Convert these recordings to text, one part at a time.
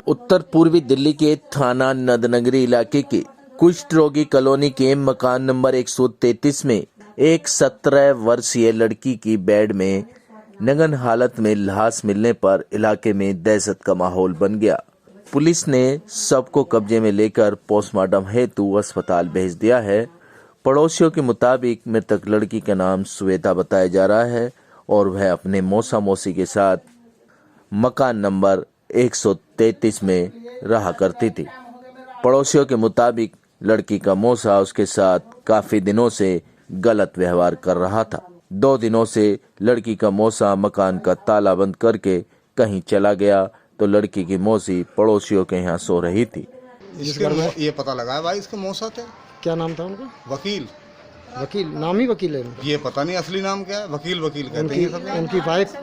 उत्तर पूर्वी दिल्ली के थाना नदनगरी इलाके के कुष्ठ रोगी कॉलोनी के मकान नंबर 133 में एक 17 वर्षीय लड़की की बेड में नग्न हालत में लाश मिलने पर इलाके में दहशत का माहौल बन गया। पुलिस ने शव को कब्जे में लेकर पोस्टमार्टम हेतु अस्पताल भेज दिया है। पड़ोसियों के मुताबिक मृतक लड़की का नाम श्वेता बताया जा रहा है और वह अपने मौसा मौसी के साथ मकान नंबर 133 में रहा करती थी। पड़ोसियों के मुताबिक लड़की का मौसा उसके साथ काफी दिनों से गलत व्यवहार कर रहा था। 2 दिनों से लड़की का मौसा मकान का ताला बंद करके कहीं चला गया तो लड़की की मौसी पड़ोसियों के यहाँ सो रही थी। इसके ये पता लगा है भाई इसके मौसा थे। क्या नाम था उनका? वकील। वकील नाम ही वकील है उनका? ये पता नहीं असली नाम क्या है। वकील वकील कहते हैं सब। उनकी वाइफ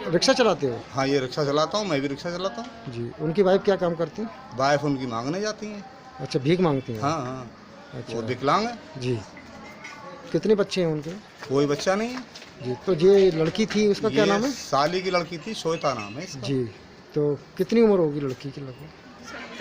रिक्शा चलाते हो? हाँ, ये रिक्शा चलाता हूँ, मैं भी रिक्शा चलाता हूँ जी। उनकी वाइफ क्या काम करती है? वाइफ उनकी मांगने जाती हैं। अच्छा, भीख मांगती हैं? हाँ हाँ। अच्छा, वो विकलांग है जी। कितने बच्चे हैं उनके? कोई बच्चा नहीं है जी। तो ये लड़की थी, उसका क्या नाम है? साली की लड़की थी, श्वेता नाम है इसका। जी। तो कितनी उम्र होगी लड़की की? लगभग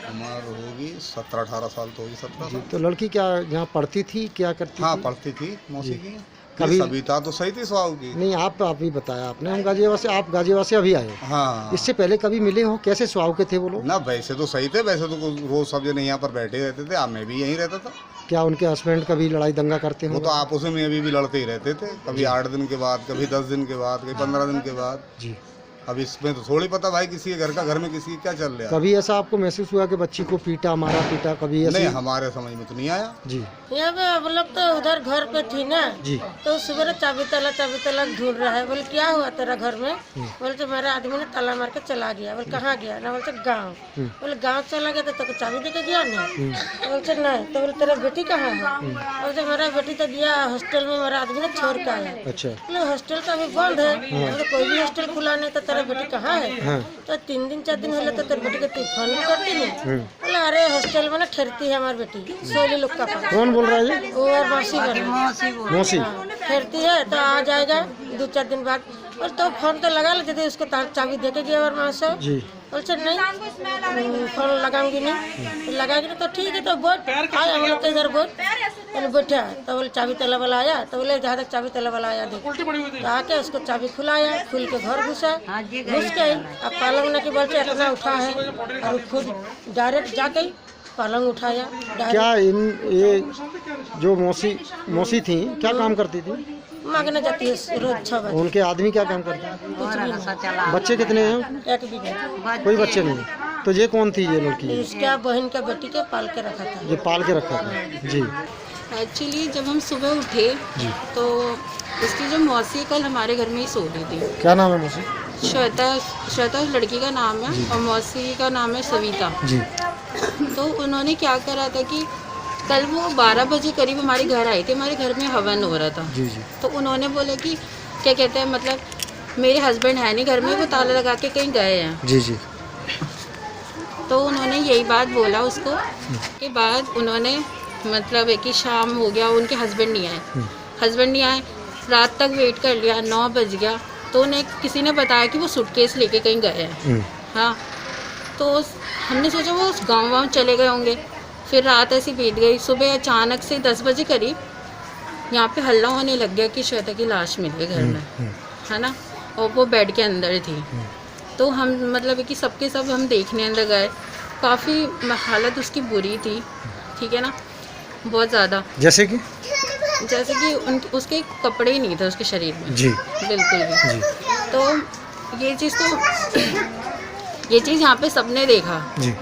उम्र होगी 17-18 साल तो होगी। 17 साल। तो लड़की क्या यहाँ पढ़ती थी, क्या करती हाँ, थी? पढ़ती थी मौसी की। कभी सविता तो सही थी स्वाव की। नहीं, आप अभी बताया आपने, हम गाजियाबाद से, आप गाजियाबाद से अभी आए? हाँ। इससे पहले कभी मिले हो? कैसे स्वाव के थे वो लोग? ना वैसे तो सही थे, वैसे तो रोज सब जने यहाँ पर बैठे रहते थे। मैं भी यहीं रहता था। क्या उनके हस्बैंड कभी लड़ाई दंगा करते वो हो? तो आपस में अभी भी लड़ते ही रहते थे। कभी 8 दिन के बाद, कभी 10 दिन के बाद, कभी 15 दिन के बाद। जी। अब इसमें तो थोड़ी पता भाई किसी के घर में किसी क्या चल रहा है। कभी ऐसा आपको महसूस हुआ कि बच्ची को पीटा, मारा पीटा? कभी ऐसा? नहीं, हमारे समझ में तो नहीं आया जी। यहाँ पे हम लोग तो उधर घर पे थी ना जी। तो सुबह चाबी ताला ढूंढ रहा है। बोले क्या हुआ तेरा घर में? बोले तो मेरा आदमी ने ताला मार के चला गया। बोले कहाँ गया? ना बोलते गाँव। बोले गाँव चला गया तो चाबी दे के गया ना? बोलते नहीं। तो बोले तेरा बेटी कहाँ है? बोलते मेरा बेटी तो गया हॉस्टल में, मेरा आदमी ने छोड़ के आया। अच्छा। बोले हॉस्टल का अभी बंद है। बोले कोई भी हॉस्टल खुला नहीं तो तेरा बेटी कहाँ है? तो 3 दिन 4 दिन होले तो तेरे बेटी के तू फोन भी करती नहीं। बोले अरे हॉस्टल में ना ठहरती है हमारी बेटी, सोली लोग का पास। कौन बोल रहा है ये? वो और मौसी ठहरती है तो आ जाएगा 2-4 दिन बाद। और तो फोन तो लगा लेते थे उसको, चाबी दे के गया और माँ से। बोलते नहीं फोन लगाऊंगी नहीं। तो लगाएगी नहीं तो ठीक है तो बोल आया हम लोग इधर बोल बैठा। तो बोले चाबी ताला वाला आया। तो बोले जहाँ तक चाबी ताला वाला आया देख। तो आके उसको चाबी खुलाया, खुल के घर घुसा। घुस के अब पलंग न की बोलते इतना उठा है और खुद डायरेक्ट जाके पलंग उठाया। क्या ये जो मौसी थी क्या काम करती थी? मांगने जाती है रोज 6 बजे। उनके आदमी क्या काम करते हैं? कुछ भी नहीं। बच्चे कितने हैं? 1 भी नहीं। कोई बच्चे नहीं। तो ये कौन थी ये लड़की? इसका बहन का बेटी के पाल के रखा था। ये पाल के रखा था जी। एक्चुअली जब हम सुबह उठे तो इसकी जो मौसी कल हमारे घर में ही सो रही थी। क्या नाम है मौसी? श्वेता उस लड़की का नाम है और मौसी का नाम है सविता जी। तो उन्होंने क्या करा था कि कल वो 12 बजे करीब हमारे घर आए थे। हमारे घर में हवन हो रहा था। जी जी। तो उन्होंने बोला कि क्या कहते हैं, मतलब मेरे हस्बैंड है नहीं घर में, वो ताला लगा के कहीं गए हैं। जी जी। तो उन्होंने यही बात बोला उसको। के बाद उन्होंने मतलब कि शाम हो गया, उनके हस्बैंड नहीं आए। रात तक वेट कर लिया, 9 बज गया। तो उन्हें किसी ने बताया कि वो सूटकेस लेके कहीं गए हैं। हाँ, तो हमने सोचा वो गाँव चले गए होंगे। फिर रात ऐसी बीत गई। सुबह अचानक से 10 बजे करीब यहाँ पे हल्ला होने लग गया कि श्वेता की लाश मिल गई घर में, है ना, और वो बेड के अंदर थी। तो हम मतलब कि सबके सब हम देखने अंदर गए। काफ़ी हालत उसकी बुरी थी, ठीक है ना, बहुत ज़्यादा। जैसे कि उसके कपड़े ही नहीं थे उसके शरीर में जी, बिल्कुल भी जी। तो ये चीज़ यहाँ पे सबने देखा जी।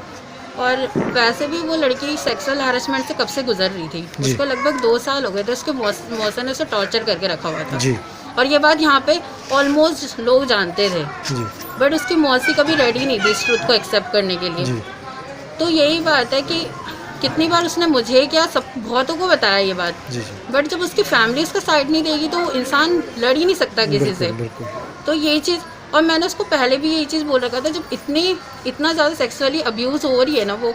और वैसे भी वो लड़की सेक्सुअल हैरेसमेंट से कब से गुजर रही थी। उसको लगभग 2 साल हो गए थे। उसके मौसा ने उसे टॉर्चर करके रखा हुआ था जी। और ये बात यहाँ पे ऑलमोस्ट लोग जानते थे जी। बट उसकी मौसी कभी रेडी नहीं थी इस ट्रुथ को एक्सेप्ट करने के लिए जी। तो यही बात है कि कितनी बार उसने मुझे क्या सब बहुतों को बताया ये बात जी। बट जब उसकी फैमिली उसका साइड नहीं देगी तो इंसान लड़ ही नहीं सकता किसी से। तो ये चीज़ और मैंने उसको पहले भी यही चीज़ बोल रखा था, जब इतना ज़्यादा सेक्सुअली अब्यूज़ हो रही है ना वो,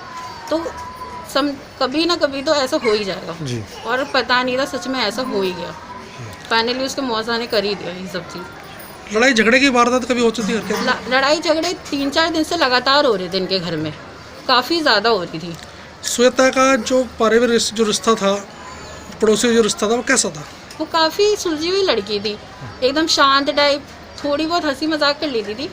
तो कभी ना कभी तो ऐसा हो ही जाएगा जी। और पता नहीं था, सच में ऐसा हो ही गया। फाइनली उसके मौसा ने कर ही दिया ये सब चीज़। लड़ाई झगड़े की वारदात कभी हो चुकी है क्या? लड़ाई झगड़े 3-4 दिन से लगातार हो रहे थे इनके घर में, काफ़ी ज़्यादा हो रही थी। श्वेता का जो पारिवारिक जो रिश्ता था, पड़ोसी जो रिश्ता था, वो कैसा था? वो काफ़ी सुलझी हुई लड़की थी, एकदम शांत टाइप, थोड़ी बहुत हंसी मजाक कर लेती थी,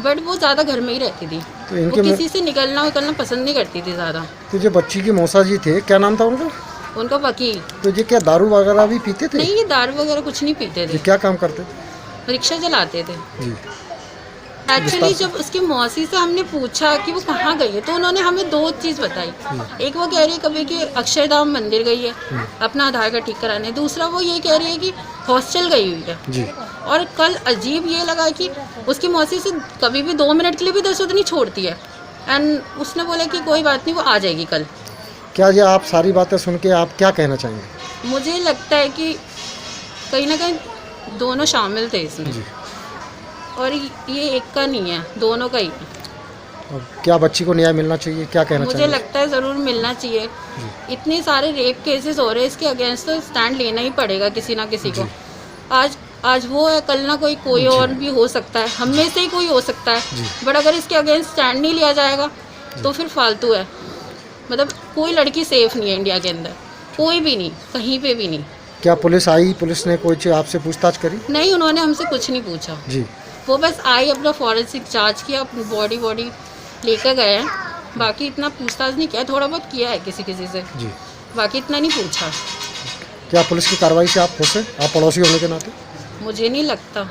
बट वो ज़्यादा घर में ही रहती थी। तो वो इनके किसी से निकलना उकलना पसंद नहीं करती थी ज़्यादा। तो जो बच्ची के मौसा जी थे, क्या नाम था उनका? उनका वकील। तो ये क्या दारू वगैरह भी पीते थे? नहीं, ये दारू वगैरह कुछ नहीं पीते ये थे, क्या काम करते थे? रिक्शा चलाते थे। जी। एक्चुअली जब उसकी मौसी से हमने पूछा कि वो कहाँ गई है, तो उन्होंने हमें 2 चीज़ बताई। एक वो कह रही है कभी कि अक्षरधाम मंदिर गई है अपना आधार कार्ड ठीक कराने, दूसरा वो ये कह रही है कि हॉस्टल गई हुई है। जी। और कल अजीब ये लगा कि उसकी मौसी से कभी भी 2 मिनट के लिए भी दरअसल नहीं छोड़ती है, एंड उसने बोला कि कोई बात नहीं, वो आ जाएगी कल। क्या ये आप सारी बातें सुन के आप क्या कहना चाहेंगे? मुझे लगता है कि कहीं ना कहीं दोनों शामिल थे इसमें, जी। और ये एक का नहीं है, दोनों का ही है। अब क्या बच्ची को न्याय मिलना चाहिए, क्या कहना मुझे चाहेंगे? लगता है ज़रूर मिलना चाहिए। इतने सारे रेप केसेस हो रहे हैं, इसके अगेंस्ट तो स्टैंड लेना ही पड़ेगा किसी ना किसी को। आज वो है, कल ना कोई और भी हो सकता है, हम में से ही कोई हो सकता है, बट अगर इसके अगेंस्ट स्टैंड नहीं लिया जाएगा तो फिर फालतू है। मतलब कोई लड़की सेफ नहीं है इंडिया के अंदर, कोई भी नहीं, कहीं पे भी नहीं। क्या पुलिस आई, पुलिस ने कोई चीज़ आपसे पूछताछ करी? नहीं, उन्होंने हमसे कुछ नहीं पूछा। जी। वो बस आई, अपना फॉरेंसिक जांच किया, अपनी बॉडी लेकर गए हैं, बाकी इतना पूछताछ नहीं किया। थोड़ा बहुत किया है किसी से, जी। बाकी इतना नहीं पूछा। क्या पुलिस की कार्रवाई से आप खुश हैं, आप पड़ोसी होने के नाते? मुझे नहीं लगता।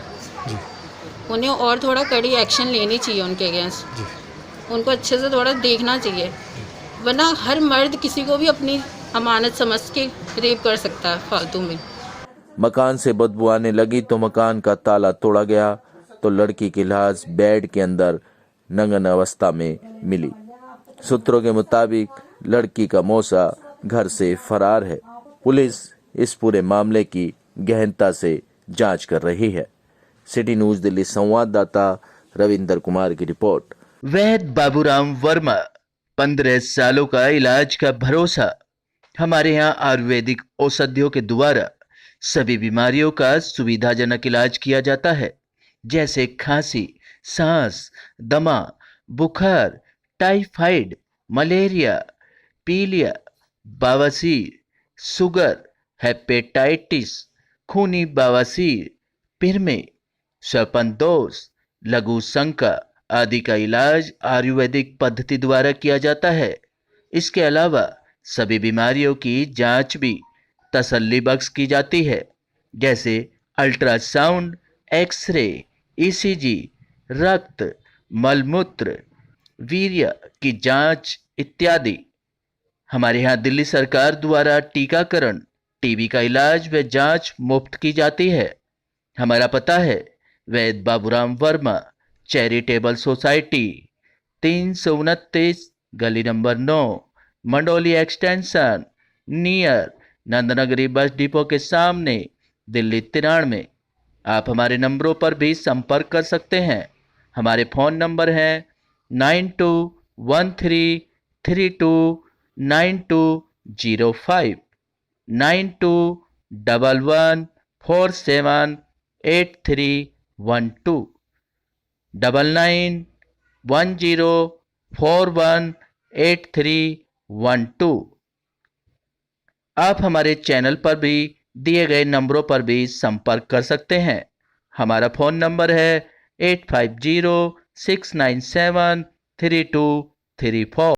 जी। उन्हें और थोड़ा कड़ी एक्शन लेनी चाहिए उनके अगेंस्ट। जी। उनको अच्छे से थोड़ा देखना चाहिए, वरना हर मर्द किसी को भी अपनी अमानत समझ के रेप कर सकता है फालतू में। मकान से बदबू आने लगी तो मकान का ताला तोड़ा गया तो लड़की की लाश बेड के अंदर नंगन अवस्था में मिली। सूत्रों के मुताबिक लड़की का मौसा घर से फरार है। पुलिस इस पूरे मामले की गहनता से जांच कर रही है। सिटी न्यूज दिल्ली संवाददाता रविंदर कुमार की रिपोर्ट। वैद्य बाबूराम वर्मा, 15 सालों का इलाज का भरोसा। हमारे यहाँ आयुर्वेदिक औषधियों के द्वारा सभी बीमारियों का सुविधाजनक इलाज किया जाता है, जैसे खांसी, सांस, दमा, बुखार, टाइफाइड, मलेरिया, पीलिया, बवासीर, शुगर, हेपेटाइटिस, खूनी बवासीर, पिरमे, श्वपनदोष, लघु शंका आदि का इलाज आयुर्वेदिक पद्धति द्वारा किया जाता है। इसके अलावा सभी बीमारियों की जांच भी तसल्ली बख्श की जाती है, जैसे अल्ट्रासाउंड, एक्सरे, ईसीजी, रक्त, मलमूत्र, वीर्य की जांच इत्यादि। हमारे यहाँ दिल्ली सरकार द्वारा टीकाकरण, टीबी का इलाज व जांच मुफ्त की जाती है। हमारा पता है वैद्य बाबूराम वर्मा, चैरिटेबल सोसाइटी, 329 गली number 9, Mandoli extension, near Nand Nagri bus depot के सामने, दिल्ली 93। आप हमारे नंबरों पर भी संपर्क कर सकते हैं। हमारे फ़ोन नंबर हैं 9213329205, 9211478312, 9910418312। आप हमारे चैनल पर भी दिए गए नंबरों पर भी संपर्क कर सकते हैं। हमारा फ़ोन नंबर है 8506973234।